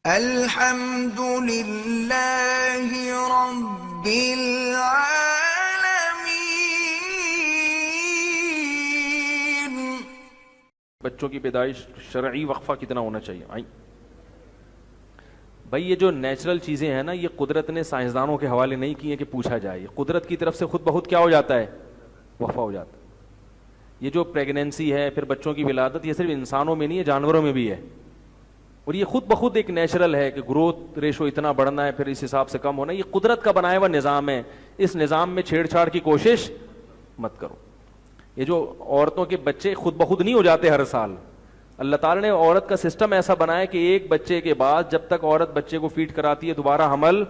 الحمد للہ رب العالمین۔ بچوں کی پیدائش شرعی وقفہ کتنا ہونا چاہیے؟ بھائی یہ جو نیچرل چیزیں ہیں نا، یہ قدرت نے سائنسدانوں کے حوالے نہیں کی ہیں کہ پوچھا جائے، یہ قدرت کی طرف سے خود بخود کیا ہو جاتا ہے؟ وقفہ ہو جاتا ہے۔ یہ جو پریگنینسی ہے، پھر بچوں کی ولادت، یہ صرف انسانوں میں نہیں ہے، جانوروں میں بھی ہے، اور یہ خود بخود ایک نیچرل ہے کہ گروتھ ریشو اتنا بڑھنا ہے، پھر اس حساب سے کم ہونا ہے۔ یہ قدرت کا بنایا ہوا نظام ہے، اس نظام میں چھیڑ چھاڑ کی کوشش مت کرو۔ یہ جو عورتوں کے بچے خود بخود نہیں ہو جاتے ہر سال، اللہ تعالیٰ نے عورت کا سسٹم ایسا بنایا کہ ایک بچے کے بعد جب تک عورت بچے کو فیڈ کراتی ہے، دوبارہ حمل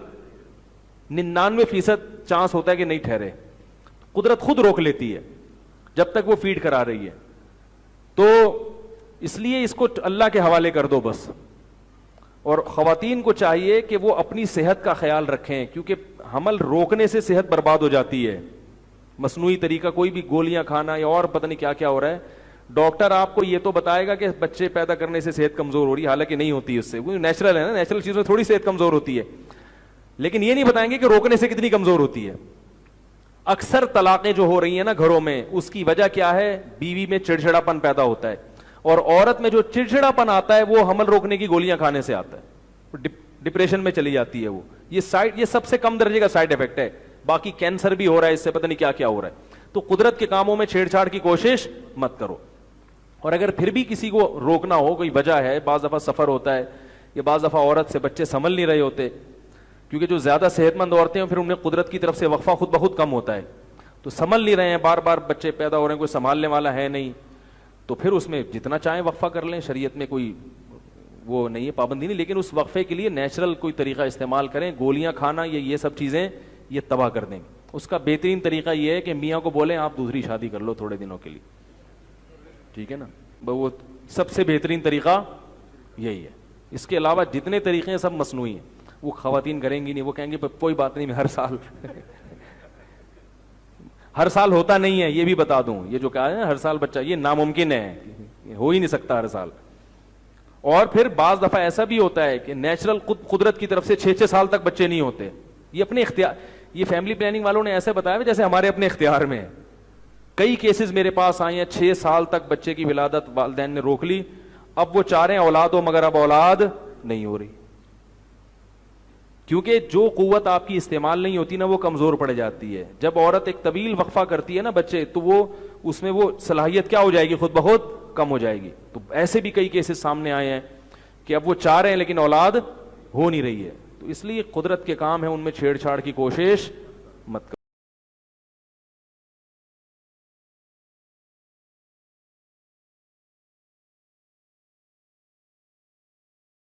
99% چانس ہوتا ہے کہ نہیں ٹھہرے، قدرت خود روک لیتی ہے جب تک وہ فیڈ کرا رہی ہے۔ تو اس لیے اس کو اللہ کے حوالے کر دو بس۔ اور خواتین کو چاہیے کہ وہ اپنی صحت کا خیال رکھیں، کیونکہ حمل روکنے سے صحت برباد ہو جاتی ہے۔ مصنوعی طریقہ، کوئی بھی گولیاں کھانا یا اور پتہ نہیں کیا کیا ہو رہا ہے، ڈاکٹر آپ کو یہ تو بتائے گا کہ بچے پیدا کرنے سے صحت کمزور ہو رہی ہے، حالانکہ نہیں ہوتی اس سے، وہ نیچرل ہے نا، نیچرل چیزوں سے تھوڑی صحت کمزور ہوتی ہے، لیکن یہ نہیں بتائیں گے کہ روکنے سے کتنی کمزور ہوتی ہے۔ اکثر طلاقیں جو ہو رہی ہیں نا گھروں میں، اس کی وجہ کیا ہے؟ بیوی میں چڑچڑاپن پیدا ہوتا ہے، اور عورت میں جو چڑچڑاپن آتا ہے وہ حمل روکنے کی گولیاں کھانے سے آتا ہے، ڈپریشن میں چلی جاتی ہے وہ۔ یہ سب سے کم درجے کا سائیڈ افیکٹ ہے، باقی کینسر بھی ہو رہا ہے اس سے، پتہ نہیں کیا کیا ہو رہا ہے۔ تو قدرت کے کاموں میں چھیڑ چھاڑ کی کوشش مت کرو۔ اور اگر پھر بھی کسی کو روکنا ہو، کوئی وجہ ہے، بعض دفعہ سفر ہوتا ہے، یا بعض دفعہ عورت سے بچے سنبھل نہیں رہے ہوتے، کیونکہ جو زیادہ صحت مند عورتیں ہیں پھر انہیں قدرت کی طرف سے وقفہ خود بخود کم ہوتا ہے، تو سنبھل نہیں رہے ہیں، بار بار بچے پیدا ہو رہے ہیں، کوئی سنبھالنے والا ہے نہیں، تو پھر اس میں جتنا چاہیں وقفہ کر لیں، شریعت میں کوئی وہ نہیں ہے، پابندی نہیں، لیکن اس وقفے کے لیے نیچرل کوئی طریقہ استعمال کریں۔ گولیاں کھانا یہ سب چیزیں یہ تباہ کر دیں گے۔ اس کا بہترین طریقہ یہ ہے کہ میاں کو بولیں آپ دوسری شادی کر لو تھوڑے دنوں کے لیے، ٹھیک ہے نا، وہ سب سے بہترین طریقہ یہی ہے۔ اس کے علاوہ جتنے طریقے ہیں سب مصنوعی ہیں، وہ خواتین کریں گی نہیں، وہ کہیں گے کوئی بات نہیں، میں ہر سال ہوتا نہیں ہے، یہ بھی بتا دوں، یہ جو کہا ہے ہر سال بچہ، یہ ناممکن ہے، ہو ہی نہیں سکتا ہر سال۔ اور پھر بعض دفعہ ایسا بھی ہوتا ہے کہ نیچرل قدرت کی طرف سے 6 سال تک بچے نہیں ہوتے، یہ اپنے اختیار، یہ فیملی پلاننگ والوں نے ایسے بتایا جیسے ہمارے اپنے اختیار میں ہے۔ کئی کیسز میرے پاس آئے ہیں، 6 سال تک بچے کی ولادت والدین نے روک لی، اب وہ چاہ رہے ہیں اولاد ہو مگر اب اولاد نہیں ہو رہی، کیونکہ جو قوت آپ کی استعمال نہیں ہوتی نا وہ کمزور پڑ جاتی ہے۔ جب عورت ایک طویل وقفہ کرتی ہے نا بچے، تو وہ اس میں وہ صلاحیت کیا ہو جائے گی؟ خود بخود کم ہو جائے گی۔ تو ایسے بھی کئی کیسز سامنے آئے ہیں کہ اب وہ چاہ رہے ہیں لیکن اولاد ہو نہیں رہی ہے، تو اس لیے قدرت کے کام ہیں، ان میں چھیڑ چھاڑ کی کوشش مت کرو۔